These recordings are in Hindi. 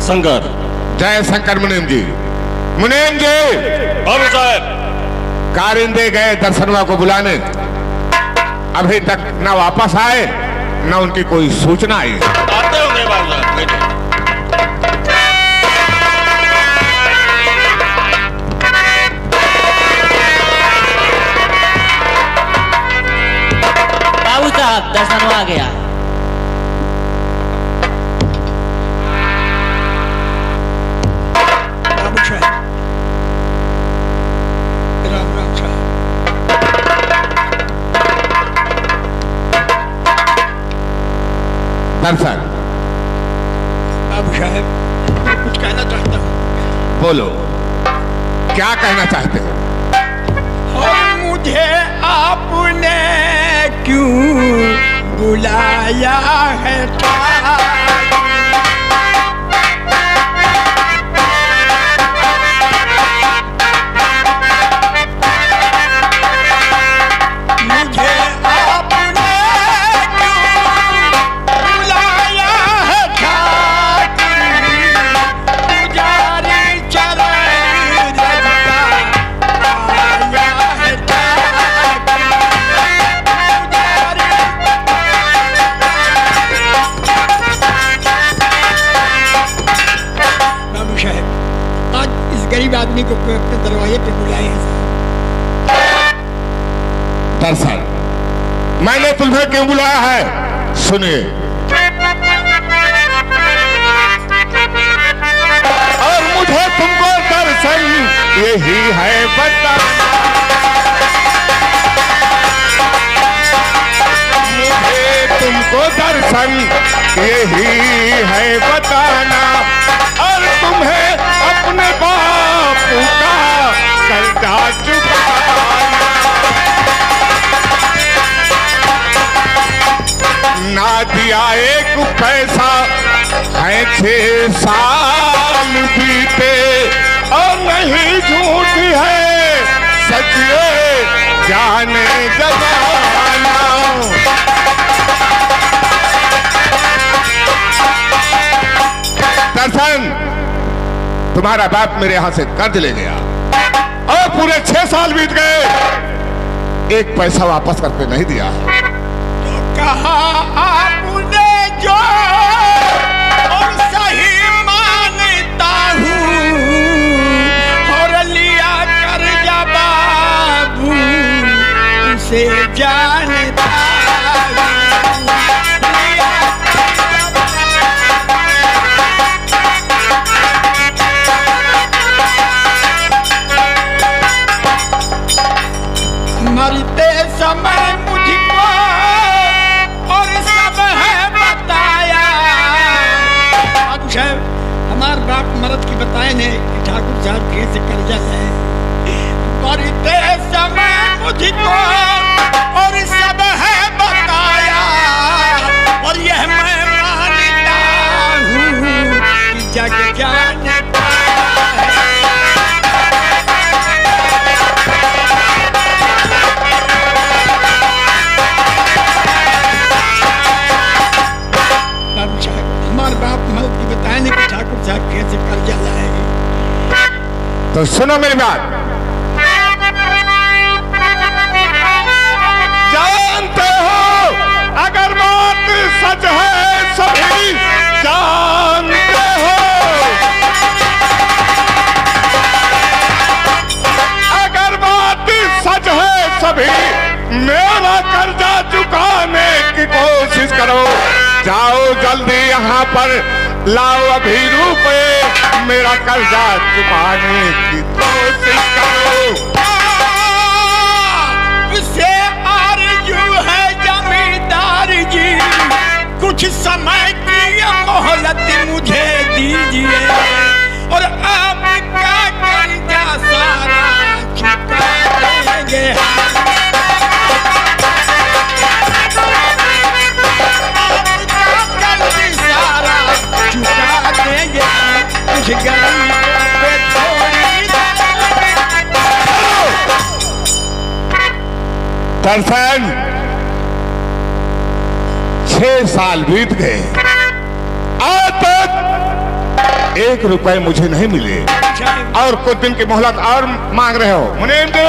शंकर। जय शंकर मुनीम जी। मुनीम जी। बाबू साहब। कारिंदे गए दर्शनवा को बुलाने, अभी तक न वापस आए न उनकी कोई सूचना आई। आते होंगे बाबू साहब, बैठे। बाबू साहब दर्शनवा आ गया। दर्शन। बाबू साहब मैं कुछ कहना चाहता हूँ। बोलो, क्या कहना चाहते हो? और मुझे आपने क्यों बुलाया है? गरीब आदमी को अपने दरवाजे पे बुलाए हैं। दर्शन, मैंने तुम्हें क्यों बुलाया है सुनिए। और मुझे तुमको दर्शन यही है बताना, मुझे तुमको दर्शन यही है बताना, और तुम्हें अपने बापू का कर्जा चुकाना। ना दिया एक पैसा है 6 साल बीते, और नहीं झूठ है सचिए जाने जमाना। दर्शन, तुम्हारा बाप मेरे यहां से कर्ज ले गया और पूरे 6 साल बीत गए, एक पैसा वापस करके नहीं दिया। तो कहा आपने जो और सही मानता हूँ, और लिया कर्जा बाबू उसे जानता हूँ। मरते समय मुझको और सब है बताया। बाबू साहब, हमार बाप मरद की बताए ने कि ठाकुर साहब कैसे कर्जा है। मरते समय मुझको और सब है बताया, और यह मैं मानता हूँ कि जग जानता है। हमारे बाप मर्द की बताए ने कि ठाकुर साहब कैसे कर्जा लाएंगे। तो सुनो मेरी बात, जानते हो अगर बात सच है सभी जानते हो, अगर बात सच है सभी मेरा कर्जा चुकाने की कोशिश करो। जाओ जल्दी यहाँ पर लाओ अभी रुपए, मेरा कर्जा चुकाने की कोशिश करो। उसे आरज़ू है जमींदार जी, कुछ समय की मोहलत मुझे दीजिए, और आपका कर्जा सारा चुका देंगे। दर्शन, 6 साल बीत गए, आज तक 1 रुपए मुझे नहीं मिले साहब और कुछ दिन की मोहलत और मांग रहे हो। मुनीम जी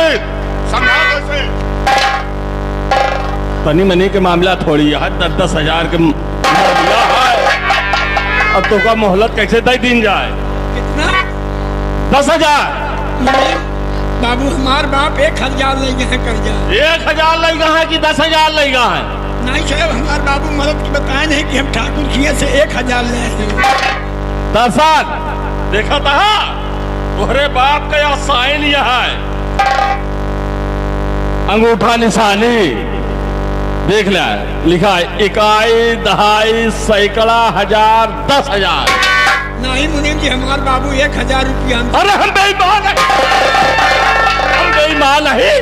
समझाओ इसे। तनी मनी के मामला थोड़ी है, 10,000 के मामला है। अब तो का मोहलत कैसे दे दिन जाए? कितना 10,000। बाबू हमार बाप 1,000 ले गए हैं कर्जा। 1,000 लेगा है कि 10,000 लेगा है? नहीं साहब हमार बाबू मदद की बताए नहीं कि हम ठाकुर खिया से 1,000 ले आए हैं। 10,000 देखा था तोहरे बाप का यहाँ साइन यह है, अंगूठा निशानी देख लिया है, लिखा है इकाई, दहाई, सैकड़ा, हजार, 10,000। नहीं मुनीम जी हमार बाबू 1,000 रुपया अरे हम बेईमान हैं, हम बेईमान नहीं।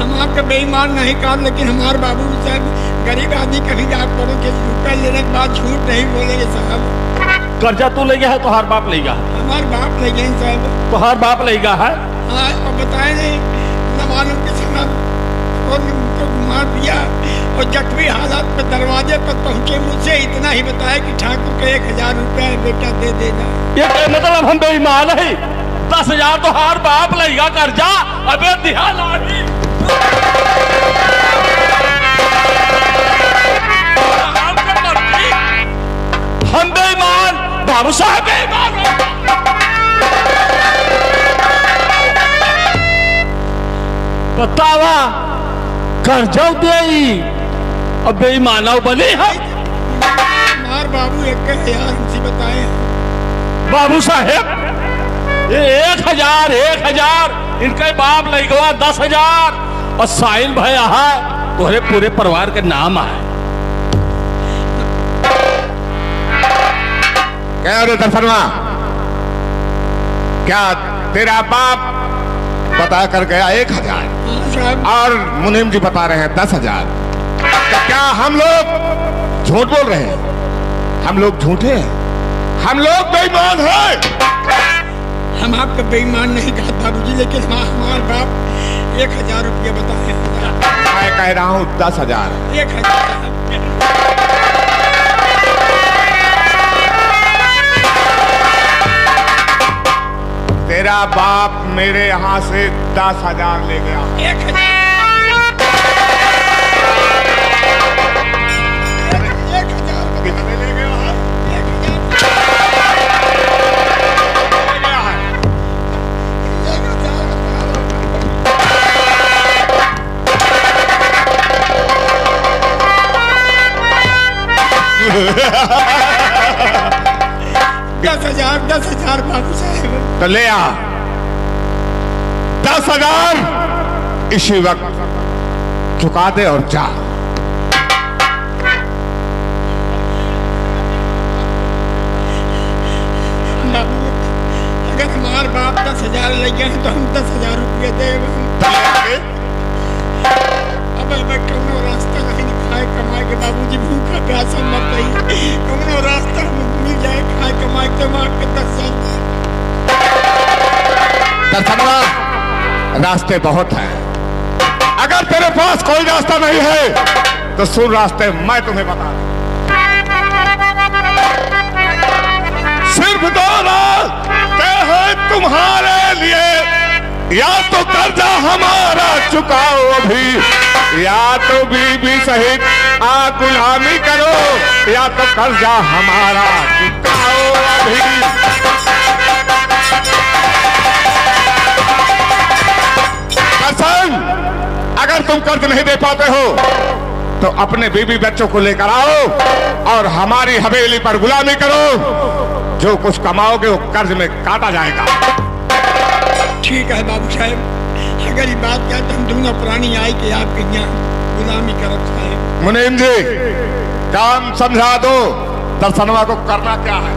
हम आपका बेईमान नहीं कहा, लेकिन हमारे बाबू साहब गरीब आदमी कभी आप करो कि रुपया लेने के बाद झूठ नहीं बोलेंगे साहब। कर्जा तू ले गया है, तोहार बाप ले गया है? हमारे बाप ले गए साहब। तोहार बाप ले गया है? हाँ और बताए नहीं न मालूम किसी ने उनको मार दिया और जख्मी हालात में दरवाजे पर पहुंचे, मुझसे इतना ही बताया कि ठाकुर को 1,000 रुपया बेटा दे देना। ये मतलब हम बेईमान है? 10,000 तोहार बाप ले गया कर्जा, अबे दिहा लाठी। हम बेईमान, बाबू साहब बेईमान। बतावा कर्जा दे अब बेईमाना बनी है? हमारे बाबू 1,000 हमसे बताए। बाबू साहेब ये 1,000 इनके बाप ले गवा 10,000 और साइन भाई है तोहरे पूरे परिवार के नाम है। क्या रे दर्शनवा, क्या तेरा बाप बता कर गया 1,000 हाँ साहब और मुनीम जी बता रहे हैं 10,000? तो क्या हम लोग झूठ बोल रहे हैं? हम लोग झूठे हैं? हम लोग बेईमान हैं? हम आपका बेईमान नहीं कहा बाबूजी, लेकिन हमारे बाप 1,000 रुपया बताए। मैं कह रहा हूँ 10,000। 1,000 तेरा बाप मेरे यहाँ से 10,000 ले गया। 1,000 कितने ले गया है? 10,000 बाबू साहब। तो ले आ 10,000 इसी वक्त चुका दे और जा। बाबू अगर हमारे बाप 10,000 ले गए तो हम 10,000 रुपये देंगे। अब कौनो रास्ता नहीं खाए कमाए के बाबूजी, भूखा प्यासा मत रही, कौनो रास्ता मिल जाए खाए कमाए के माँ के 10,000। रास्ते बहुत हैं। अगर तेरे पास कोई रास्ता नहीं है तो सुन रास्ते मैं तुम्हें बता दूं। सिर्फ 2 रास्ते हैं तुम्हारे लिए, या तो कर्जा हमारा चुकाओ अभी, या तो बीबी सहित आ गुलामी करो, या तो कर्जा हमारा चुकाओ अभी। कसम, अगर तुम कर्ज नहीं दे पाते हो तो अपने बीबी बच्चों को लेकर आओ और हमारी हवेली पर गुलामी करो। जो कुछ कमाओगे वो कर्ज में काटा जाएगा। ठीक है बाबू साहब, अगर ये बात क्या तो हम दोनों प्राणी आए कि आपके यहाँ गुलामी करत साहब। मुनीम जी काम समझा दो, दर्शनवा को करना क्या है?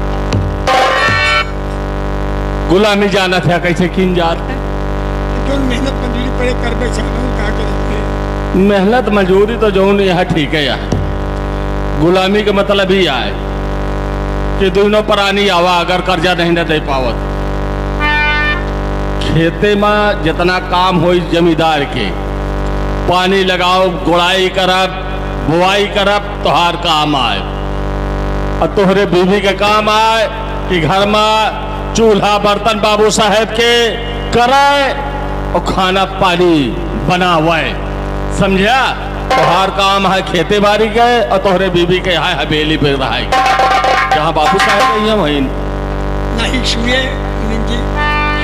गुलामी जाना था कैसे किन जात है? जो मेहनत मजदूरी पड़े कर बैठे कहा करते। मेहनत मजदूरी तो जो यहाँ ठीक है, यहाँ गुलामी का मतलब ही आए कि दोनों प्राणी आवा अगर कर्जा नहीं न दे पावत, खेते में जितना काम हो जमींदार के, पानी लगाओ, गुड़ाई करब, बुआई करब, तोहार काम आए और तोहरे बीवी के काम आए कि घर में चूल्हा बर्तन बाबू साहेब के करे और खाना पानी बनावे, समझा? तोहार काम है खेती बाड़ी के और तोहरे बीबी के यहाँ हवेली पे रहा जहाँ बाबू साहेब नहीं है वहीं। नहीं सुनिए मुनीम जी,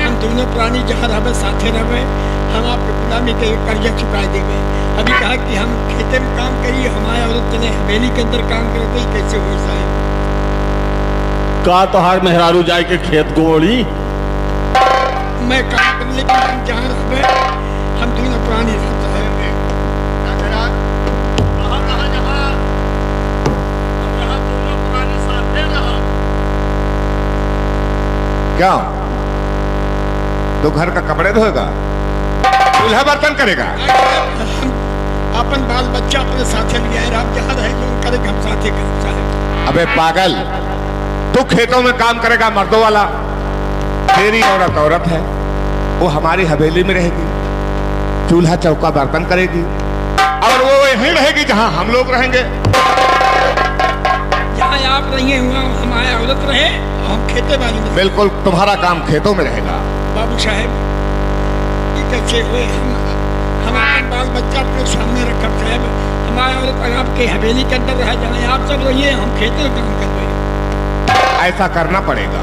हम दोनों प्राणी जहाँ रहे साथे रहे, हम आपके गुलामी के कर्जा चुका देंगे। अभी कहा कि हम खेते में काम करिए, हमारे औरत चले हवेली के अंदर काम करते ही कैसे हो साहब? का तोहार मेहरारू जाए के खेत गोड़ी? मैं काम करने के हम जहाँ रहे, हम दोनों प्राणी रहते हैं। क्या तो घर का कपड़े धोएगा, चूल्हा बर्तन करेगा? हम अपन बाल बच्चा अपने साथे ले आए, आप जहाँ रहे जो करेगा हम साथे करें। अबे पागल, तू खेतों में काम करेगा मर्दों वाला, तेरी औरत औरत है, वो हमारी हवेली में रहेगी, चूल्हा चौका बर्तन करेगी, और वो यहीं रहेगी जहां हम लोग रहेंगे। जहाँ आप रहिए वहाँ हमारे औरत रहे, हम खेते बाड़ी में। बिल्कुल, तुम्हारा काम खेतों में रहेगा। बाबू साहेब ये कैसे हुए? हम अपन बाल बच्चा अपने सामने रखा साहब, हमारे औरत आपके हवेली के अंदर रह जाए, आप सब रहिए, हम खेते में काम कर रहे। ऐसा करना पड़ेगा।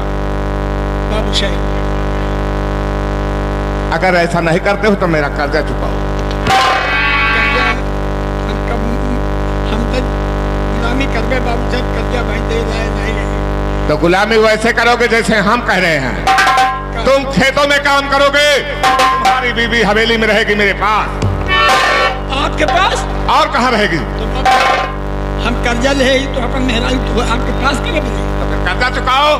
बाबू साहेब अगर ऐसा नहीं करते हो तो मेरा कर्जा चुकाओ। कर्जा हम तो गुलामी कर गए बाबू साहब, कर्जा भाई दे रहे नहीं। तो गुलामी वैसे करोगे जैसे हम कह रहे हैं। तुम खेतों में काम करोगे, तुम्हारी बीवी हवेली में रहेगी मेरे पास। आपके पास? और कहाँ रहेगी? तो बाबू हम कर्जा ले तो अपन मेहराई तो आपके पास क्यों बने? तो फिर कर्जा चुकाओ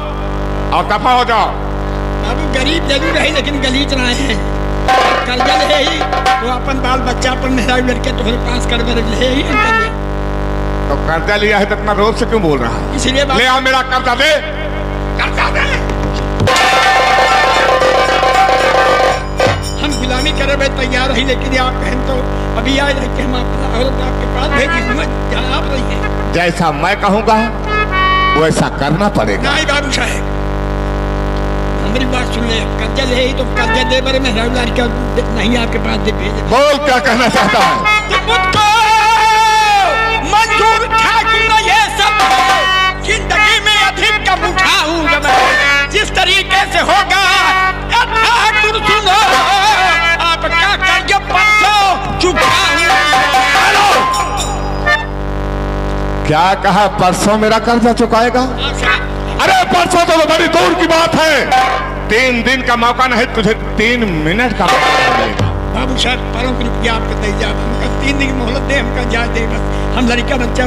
और दफा हो जाओ। बाबू गरीब जरूर है लेकिन गलीच रहे हैं, कर्जा ले ही तो अपन बाल बच्चा अपन मेहराई लड़के तुम्हारे पास कर ले ही हम कर्जा। तो कर्जा लिया है तो इतना रोज से क्यों बोल रहा है? इसलिए ले आओ मेरा कर्जा दे, कर्जा दे। हम गुलामी करे भाई तैयार है, लेकिन आप कहें तो अभी आए कि हम औरत आपके पास भेजी जहाँ आप रही हैं। जैसा मैं कहूँगा वैसा करना पड़ेगा। नहीं बाबू साहेब हमारी बात सुन ले, कर्जा ले ही तो कर्जा दे बारे में लड़का नहीं आपके पास दे भेजे। बोल क्या कहना चाहता है? मुझको मंजूर ठाकुर ने ये सब जिंदगी में अधिक कम उठाऊं जब जिस तरीके से होगा ठाकुर सुनो आपका कर्ज परसों चुकाऊं। क्या कहा? परसों मेरा कर्जा चुकाएगा? अरे परसों तो बड़ी दूर की बात है, 3 दिन का मौका नहीं, तुझे 3 मिनट का मौका मिलेगा। बाबू साहब पारों को रुपया आपके दे जा, हमका 3 दिन की मोहलत दे, हमका जा दे बस, हम लड़का बच्चा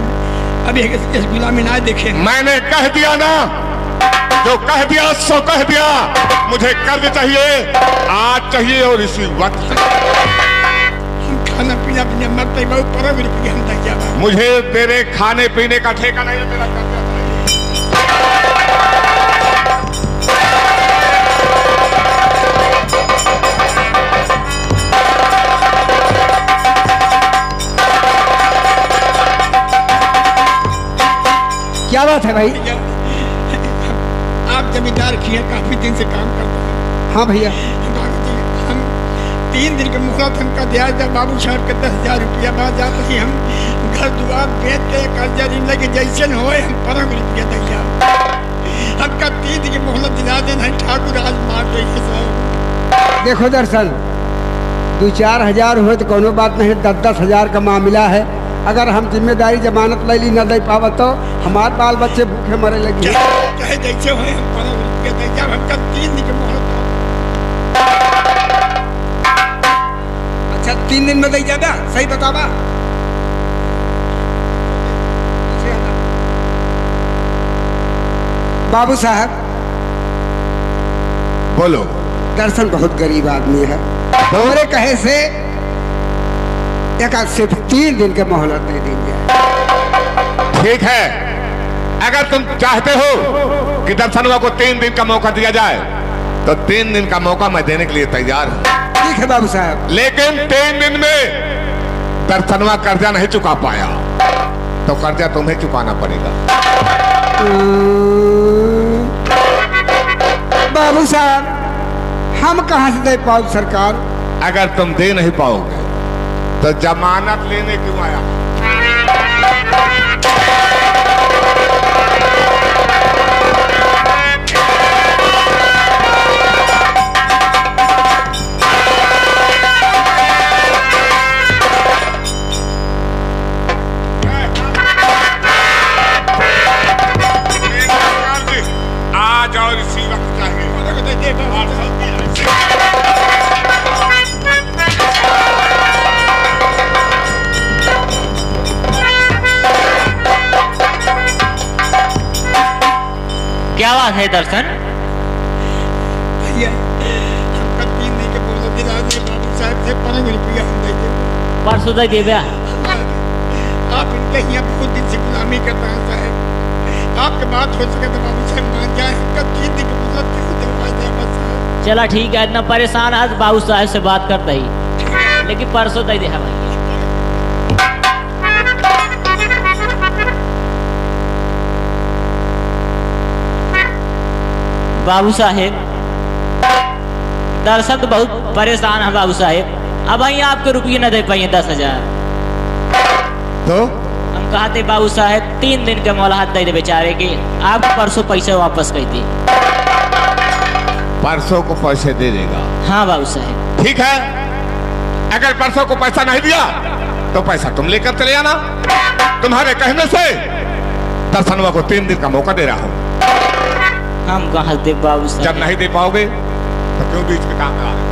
अभी इस गुलामी ना देखे। मैंने कह दिया ना, जो कह दिया सो कह दिया। मुझे कर्ज चाहिए, आज चाहिए और इसी वक्त। हम खाना पीना पीना मरते बहुत पारों को रुपया हम दे जा। मुझे तेरे खाने पीने का ठेका नहीं है, मेरा कर्जा चाहिए। क्या बात है भाई? आप जमींदार किए काफी दिन से काम करते हैं। हाँ भैया, हम 3 दिन के मोहलत हमका दिया था बाबू साहब के 10,000 रुपया बाद जाते ही हम घर दुआर बेच के कर्जा दिन लगे जैसे न होए हम 15 रुपया दिया। हमका 3 दिन की मोहलत दिला देना ठाकुर आज मार देंगे साहब। देखो दर्शन 2-4 हजार हुए तो कोनो बात नहीं, 10-10 हजार का मामला है। अगर हम जिम्मेदारी जमानत ले ली न दे पाव तो हमार बाल बच्चे भूखे मरे लगे। चाहे जैसे होए हम 15 रुपया दिया, हमका 3 दिन की मोहलत। अच्छा 3 दिन में दे जाबा, सही बतावा? बाबू साहब बोलो। दर्शन बहुत गरीब आदमी है, हमारे कहे से एक सिर्फ 3 दिन के मोहलत दे दीजिए। ठीक है, अगर तुम चाहते हो कि दर्शनवा को 3 दिन का मौका दिया जाए तो 3 दिन का मौका मैं देने के लिए तैयार हूं। ठीक है बाबू साहब, लेकिन 3 दिन में दर्शनवा कर्जा नहीं चुका पाया तो कर्जा तुम्हें चुकाना पड़ेगा। बाबू साहब हम कहाँ से दे पाओ सरकार? अगर तुम दे नहीं पाओगे तो जमानत लेने क्यों आया? आज और इसी वक्त चाहिए। क्या बात है दर्शन? भैया हमका 3 दिन के बोलो दिला दे बाबू साहब से 5 रुपया हम दे दे। परसों दे देबे। आप इनके यहाँ बहुत दिन से गुलामी करता है साहब। आपके बात हो सके तो बाबू साहब मान जाए। हमका 3 दिन के बोलो क्यों दिलवा दे बस साहब। चला ठीक है, इतना परेशान आज बाबू साहब से बात करता ही, लेकिन परसों दे दे भैया। बाबू साहेब दरअसल तो बहुत परेशान है बाबू साहेब। अब वहीं आपके रुपये न दे पाइए 10,000। तो हम कहते बाबू साहेब 3 दिन के मोहलत दे दे बेचारे के, आपको परसों पैसे वापस कर दी। परसों को पैसे दे देगा? हाँ बाबू साहेब। ठीक है, अगर परसों को पैसा नहीं दिया तो पैसा तुम लेकर चले आना। तुम्हारे कहने से दर्शनवा को 3 दिन का मौका दे रहा हूं। हम कहाँ दे बाबू साहब? जब नहीं दे पाओगे तो क्यों बीच में काम करा रहे हो?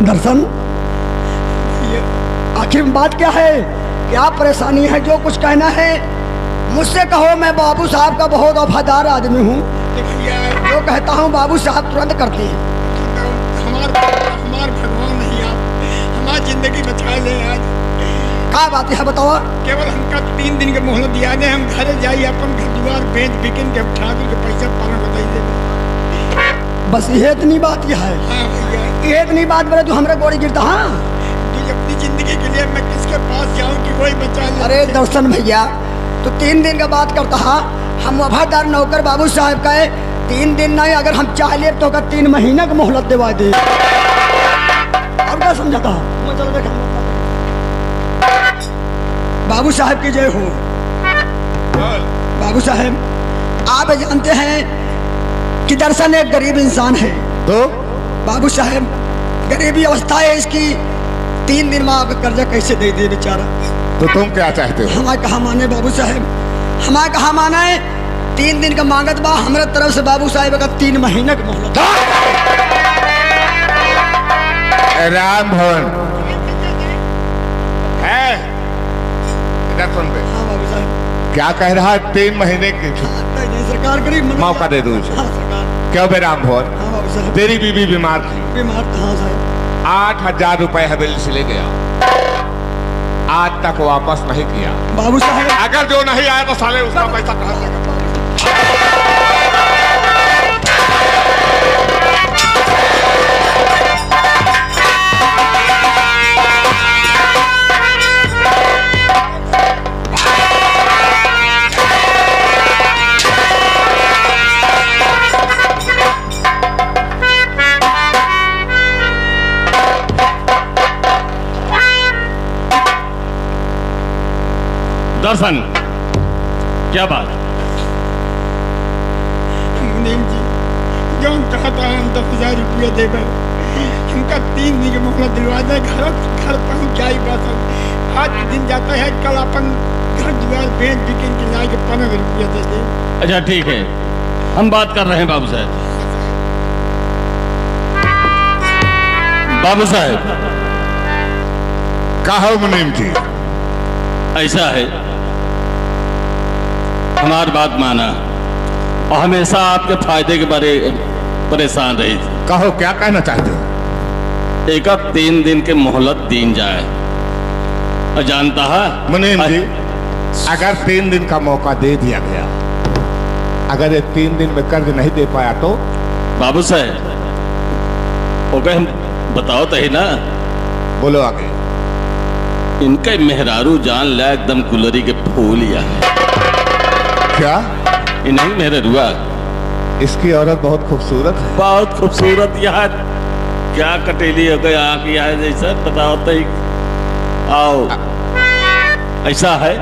दर्शन आखिर बात क्या है? क्या परेशानी है? जो कुछ कहना है मुझसे कहो। मैं बाबू साहब का बहुत वफादार आदमी हूँ। भैया जो कहता हूँ बाबू साहब तुरंत करते हैं। हमार भगवान नहीं आप हमारी जिंदगी बचा ले आज। क्या बात है बताओ? केवल हमका 3 दिन के मोहलत दिया ने। हम घर जाइए अपन घर द्वार बेच बिकिन के ठाकुर के पैसा पाना बताइए दे। बस ये इतनी बात क्या है? हाँ भैया ये इतनी बात बोले तू हमारे गोड़ी गिरता? हाँ तुझे अपनी जिंदगी के लिए मैं किसके पास जाऊं कि कोई बचा ले? अरे दर्शन भैया तो 3 दिन का बात करता हाँ। हम वफादार नौकर बाबू साहब का है। 3 दिन नहीं, अगर हम चाह ले तो 3 महीना का मोहलत दिवा दे। अब क्या समझाता? बाबू साहब की जय हो। बाबू साहब आप जानते हैं कि दर्शन एक गरीब इंसान है। तो बाबू साहब गरीबी अवस्था है इसकी। 3 दिन में आपका कर्जा कैसे दे दे बेचारा? तो तुम क्या चाहते हो? हमारे कहा माने बाबू साहब, हमारे कहा माना है 3 दिन का मांगत बा हमारे तरफ से बाबू साहब का 3 महीने का मोहलत। राम भवन है इधर सुन बे। हाँ बाबू साहब। क्या कह रहा है? 3 महीने की नहीं सरकार गरीब मौका दे दूं। हाँ सरकार। क्यों बे राम भवन? हाँ बाबू साहब। तेरी बीवी बीमार थी, बीमार था। हाँ साहब। 8,000 रुपए हवेली से ले गया, आज तक वापस नहीं किया। बाबू साहब अगर जो नहीं आया तो साले उसका पैसा कहाँ से? दर्शन क्या बात? मुनीम जी जो हम चाहता हम 10,000 रुपया देगा। हमका 3 दिन की मोहलत दिलवा दे। घर पहुँच जाए बस। आज दिन जाता है, कल अपन घर द्वार बेच बिकिन के ला के 15 रुपया दे दे। अच्छा ठीक है, हम बात कर रहे हैं बाबू साहब। बाबू साहब कहो मुनीम जी। ऐसा है हमारी बात माना और हमेशा आपके फायदे के बारे परेशान रही थी। कहो क्या कहना चाहते हो? एक 3 दिन के मोहलत दीन जाए और जानता है मुनीम जी, अगर 3 दिन का मौका दे दिया गया, अगर ये 3 दिन में कर्ज नहीं दे पाया तो? बाबू साहब ओके हम बताओ तो ही ना। बोलो आगे। इनका मेहरारू जान लिया एकदम गुलरी के फूल या है। क्या? ये नहीं मेहरुआ, इसकी औरत बहुत खूबसूरत है। बहुत खूबसूरत यार, क्या कटेली हो गई आँख यार, जैसा बताओ तो ही। आओ ऐसा है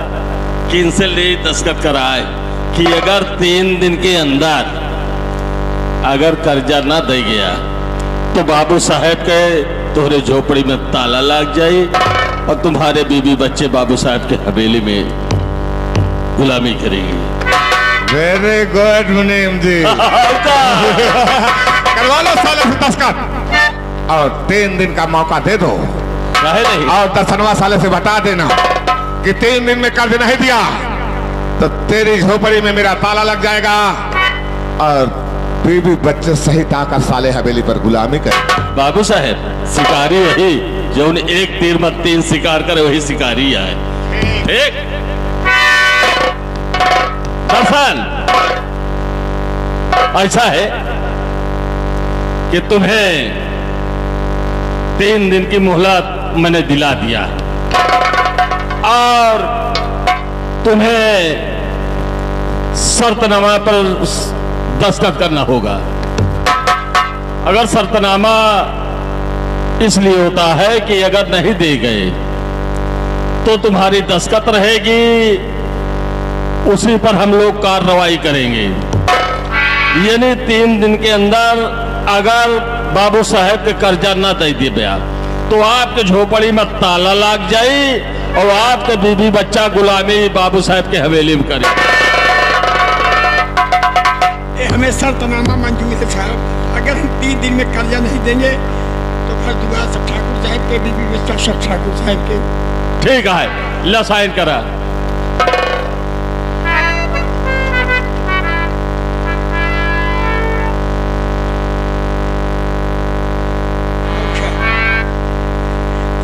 कि इनसे ले दस्तखत कराए कि अगर 3 दिन के अंदर अगर कर्जा ना दे गया तो बाबू साहब के तुम्हारे झोपड़ी में ताला लग जाए और तुम्हारे बीबी बच्चे बाबू साहब के हवेली में गुलामी करेंगे। वेरी गुड मुनीम जी। करवा लो साले से दस्तखत और 3 दिन का मौका दे दो। काहे नहीं? और दर्शनवा साले से बता देना कि 3 दिन में कर्ज नहीं दिया तो तेरी झोपड़ी में मेरा ताला लग जाएगा और बीबी बच्चे सहित आकर साले हवेली पर गुलामी करे। बाबू साहब शिकारी वही जो उन्हें 1 तीर में 3 शिकार करे, वही शिकारी है। ठीक दर्शन ऐसा है कि तुम्हें 3 दिन की मोहलत मैंने दिला दिया और तुम्हें शर्तनामा पर दस्तखत करना होगा। अगर शर्तनामा इसलिए होता है कि अगर नहीं दे गए तो तुम्हारी दस्तखत रहेगी, उसी पर हम लोग कार्रवाई करेंगे। यानी 3 दिन के अंदर अगर बाबू साहब के कर्जा ना दे दिया तो आपके झोपड़ी में ताला लग जाए और आपके बीबी बच्चा गुलामी बाबू साहब के हवेली में करे। हमें शर्तनामा मंजूर है साहब। अगर हम 3 दिन में कर्जा नहीं देंगे तो फिर दुआ सब ठाकुर साहब के, बीबी बच्चा सब ठाकुर साहब के। ठीक है, ला साइन करा।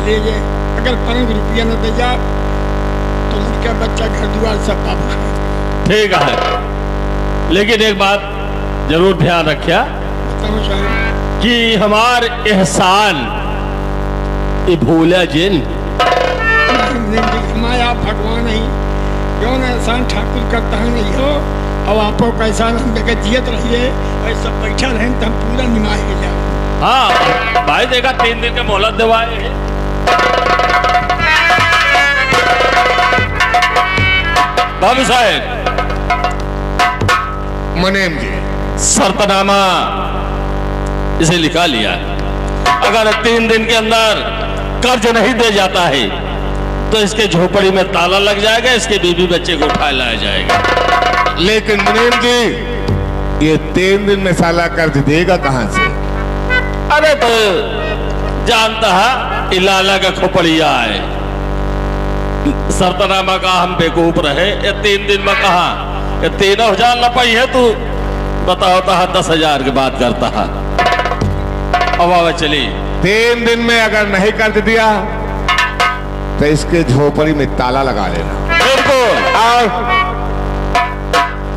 लीजिए, अगर 5 रुपया न दे जा तो लड़का बच्चा घर द्वार सब बाबू साहब। ठीक है, लेकिन एक बात जरूर ध्यान रखिया बताओ साहब कि हमार एहसान ये भूला जिन। माया भगवान ही क्यों न एहसान ठाकुर करता है नहीं हो। अब आपको का एहसान हम जगह जियत रहिए और सब बैठा रहे तो हम पूरा निमाए के जाओ। हाँ भाई देखा 3 दिन के मोहलत दिवाए। बाबू साहब मुनीम जी, शर्तनामा इसे लिखा लिया। अगर 3 दिन के अंदर कर्ज नहीं दे जाता है तो इसके झोपड़ी में ताला लग जाएगा, इसके बीबी बच्चे को उठा लाया जाएगा। लेकिन मुनीम जी ये 3 दिन में साला कर्ज देगा कहां से? अरे तो जानता है लाला का खोपड़िया है। शर्तनामा का हम बेवकूफ रहे। ये 3 दिन में कहा 3,000 लपाई है तू बताओ तो 10,000 की बात करता है। अब आवा चली 3 दिन में अगर नहीं कर्ज दिया तो इसके झोपड़ी में ताला लगा लेना। बिल्कुल। और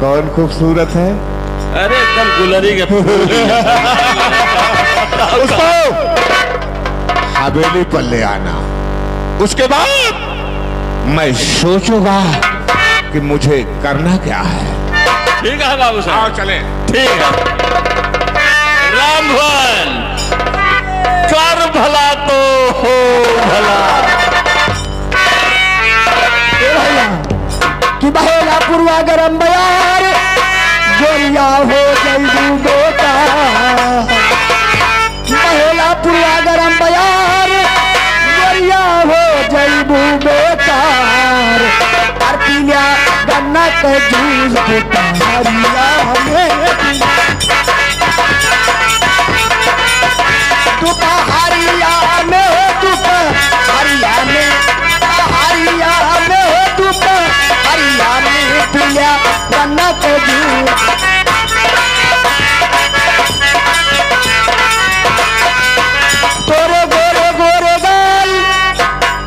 कौन खूबसूरत है? अरे एकदम गुलरी के फूल। उसको हवेली पर ले आना। उसके बाद मैं सोचूंगा कि मुझे करना क्या है। ठीक है बाबू आओ साहब, चले। ठीक है। राम भवन कर भला तो हो भला। कि बहेला पुरवा गरम बयार गोरिया हो जल्दी बेटा। बहेला पुरवा गरम बयार गोरिया हो जल्दी बेटा। और पीलिया गन्ना के जूस बेटा हरिया हमें दुपा हरिया में दुपा हरिया में हरिया में दुपा हरिया में पीलिया तोरे गोरे गोरे गाल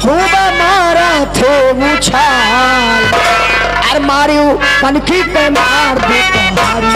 खूब मारा थे उछाल अरे मारियो कनखी पे मार दे तुम्हारी